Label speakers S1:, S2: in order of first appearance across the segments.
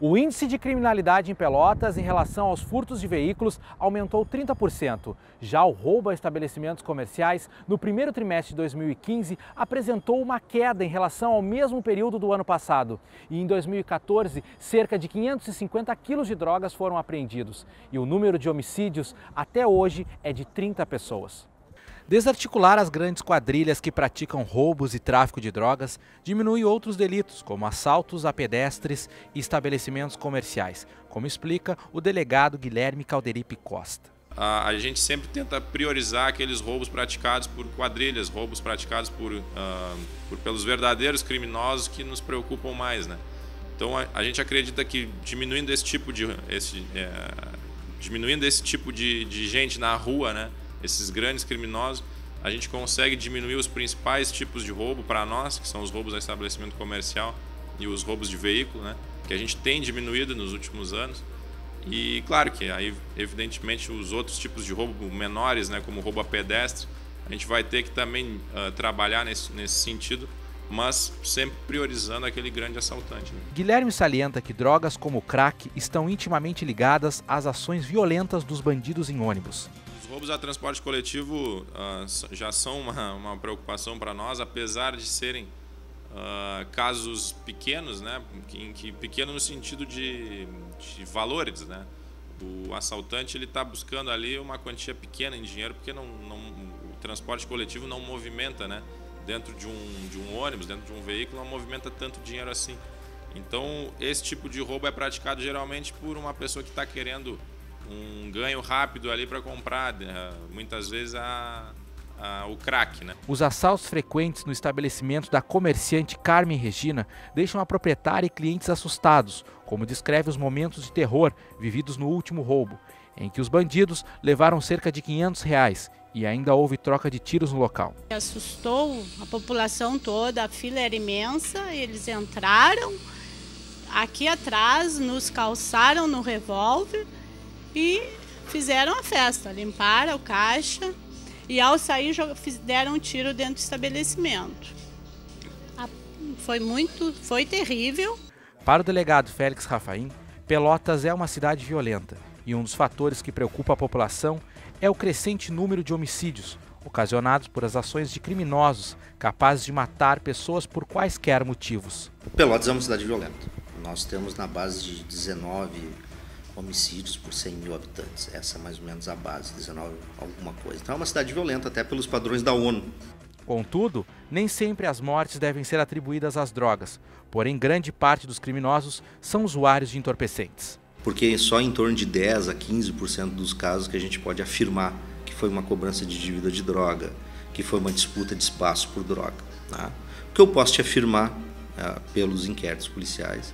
S1: O índice de criminalidade em Pelotas em relação aos furtos de veículos aumentou 30%. Já o roubo a estabelecimentos comerciais no primeiro trimestre de 2015 apresentou uma queda em relação ao mesmo período do ano passado. E em 2014, cerca de 550 quilos de drogas foram apreendidos. E o número de homicídios até hoje é de 30 pessoas. Desarticular as grandes quadrilhas que praticam roubos e tráfico de drogas diminui outros delitos, como assaltos a pedestres e estabelecimentos comerciais, como explica o delegado Guilherme Calderipe Costa.
S2: A gente sempre tenta priorizar aqueles roubos praticados por quadrilhas, roubos praticados pelos verdadeiros criminosos que nos preocupam mais, né? Então a gente acredita que diminuindo esse tipo de gente na rua, né? Esses grandes criminosos, a gente consegue diminuir os principais tipos de roubo para nós, que são os roubos a estabelecimento comercial e os roubos de veículo, né, que a gente tem diminuído nos últimos anos. E claro que aí, evidentemente, os outros tipos de roubo menores, né, como o roubo a pedestre, a gente vai ter que também trabalhar nesse sentido, mas sempre priorizando aquele grande assaltante, né?
S1: Guilherme salienta que drogas como o crack estão intimamente ligadas às ações violentas dos bandidos em ônibus.
S2: Os roubos a transporte coletivo já são uma preocupação para nós, apesar de serem casos pequenos, né? Pequeno no sentido de valores, né? O assaltante ele está buscando ali uma quantia pequena em dinheiro, porque o transporte coletivo não movimenta, né? Dentro de um ônibus, dentro de um veículo, não movimenta tanto dinheiro assim. Então, esse tipo de roubo é praticado geralmente por uma pessoa que está querendo um ganho rápido ali para comprar, muitas vezes o crack, né?
S1: Os assaltos frequentes no estabelecimento da comerciante Carmen Regina deixam a proprietária e clientes assustados, como descreve os momentos de terror vividos no último roubo, em que os bandidos levaram cerca de R$500 e ainda houve troca de tiros no local.
S3: Assustou a população toda, a fila era imensa, eles entraram aqui atrás, nos calçaram no revólver e fizeram a festa, limparam o caixa e ao sair deram um tiro dentro do estabelecimento. Foi terrível.
S1: Para o delegado Félix Rafaim, Pelotas é uma cidade violenta e um dos fatores que preocupa a população é o crescente número de homicídios ocasionados por as ações de criminosos capazes de matar pessoas por quaisquer motivos.
S4: Pelotas é uma cidade violenta. Nós temos na base de 19 homicídios por 100 mil habitantes. Essa é mais ou menos a base, 19 alguma coisa. Então é uma cidade violenta até pelos padrões da ONU.
S1: Contudo, nem sempre as mortes devem ser atribuídas às drogas, porém grande parte dos criminosos são usuários de entorpecentes.
S4: Porque só em torno de 10 a 15% dos casos que a gente pode afirmar que foi uma cobrança de dívida de droga, que foi uma disputa de espaço por droga, tá? O que eu posso te afirmar pelos inquéritos policiais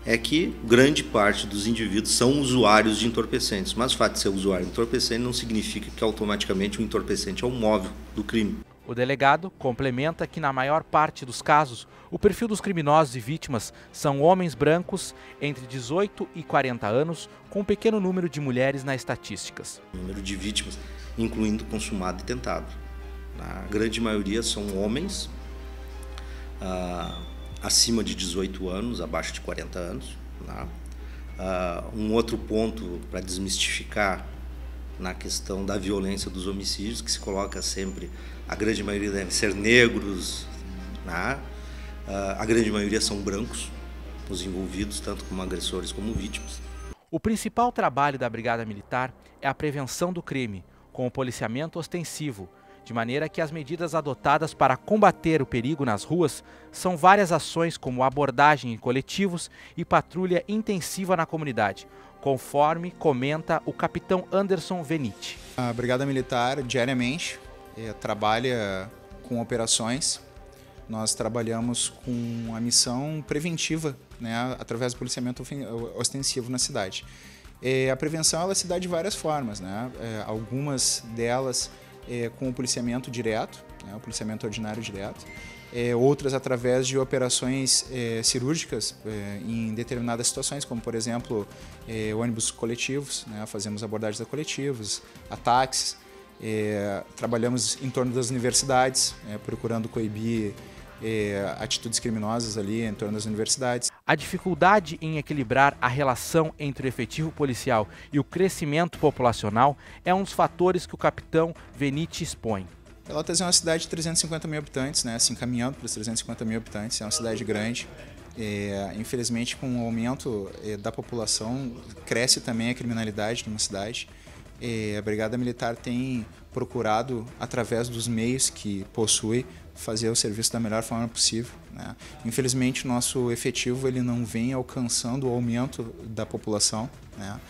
S4: é que grande parte dos indivíduos são usuários de entorpecentes, mas o fato de ser usuário de entorpecente não significa que automaticamente o entorpecente é o móvel do crime.
S1: O delegado complementa que na maior parte dos casos, o perfil dos criminosos e vítimas são homens brancos entre 18 e 40 anos, com um pequeno número de mulheres nas estatísticas.
S4: O número de vítimas, incluindo consumado e tentado. A grande maioria são homens acima de 18 anos, abaixo de 40 anos. Um outro ponto para desmistificar na questão da violência dos homicídios, que se coloca sempre, a grande maioria deve ser negros, a grande maioria são brancos, os envolvidos, tanto como agressores como vítimas.
S1: O principal trabalho da Brigada Militar é a prevenção do crime, com o policiamento ostensivo, de maneira que as medidas adotadas para combater o perigo nas ruas são várias ações como abordagem em coletivos e patrulha intensiva na comunidade, conforme comenta o capitão Anderson Venite.
S5: A Brigada Militar diariamente trabalha com operações. Nós trabalhamos com a missão preventiva, né, através do policiamento ostensivo na cidade. A prevenção ela se dá de várias formas, né? Algumas delas com o policiamento direto, né, o policiamento ordinário direto, outras através de operações cirúrgicas em determinadas situações, como por exemplo ônibus coletivos, né, fazemos abordagens a coletivos, a táxis, trabalhamos em torno das universidades, procurando coibir atitudes criminosas ali em torno das universidades.
S1: A dificuldade em equilibrar a relação entre o efetivo policial e o crescimento populacional é um dos fatores que o capitão Venite expõe.
S5: Pelotas é uma cidade de 350 mil habitantes, né? Assim, caminhando para os 350 mil habitantes, é uma cidade grande. Infelizmente, com o aumento da população, cresce também a criminalidade numa cidade. A Brigada Militar tem procurado, através dos meios que possui, fazer o serviço da melhor forma possível, né? Infelizmente, o nosso efetivo ele não vem alcançando o aumento da população, né?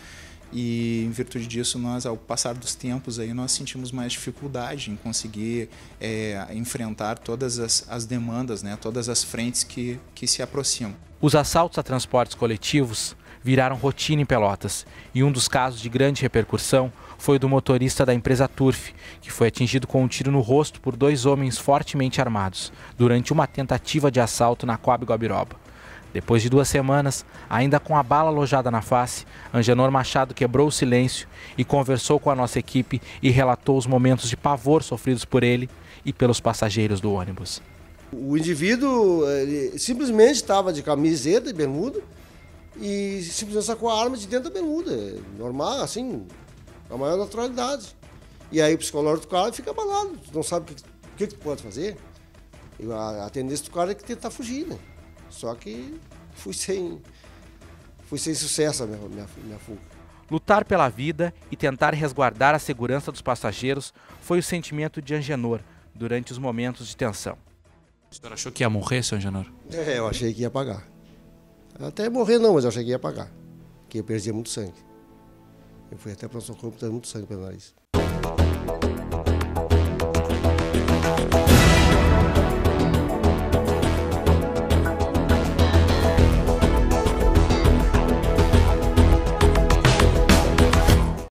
S5: E, em virtude disso, nós, ao passar dos tempos, aí, nós sentimos mais dificuldade em conseguir enfrentar todas as demandas, né? Todas as frentes que se aproximam.
S1: Os assaltos a transportes coletivos viraram rotina em Pelotas e um dos casos de grande repercussão foi o do motorista da empresa Turf, que foi atingido com um tiro no rosto por 2 homens fortemente armados durante uma tentativa de assalto na Coab Guabiroba. Depois de 2 semanas, ainda com a bala alojada na face, Angenor Machado quebrou o silêncio e conversou com a nossa equipe e relatou os momentos de pavor sofridos por ele e pelos passageiros do ônibus.
S6: O indivíduo simplesmente estava de camiseta e bermuda e simplesmente sacou a arma de dentro da bermuda, normal, assim, a maior naturalidade. E aí o psicológico do cara fica abalado, tu não sabe o que tu pode fazer. E a tendência do cara é que tentar fugir, né? Só que fui sem sucesso a minha fuga.
S1: Lutar pela vida e tentar resguardar a segurança dos passageiros foi o sentimento de Angenor durante os momentos de tensão. O senhor achou que ia morrer, seu Angenor?
S6: Eu achei que ia pagar. Até morrer não, mas eu achei que ia pagar. Porque eu perdia muito sangue. Eu fui até para o socorro, botando muito sangue pelo nariz.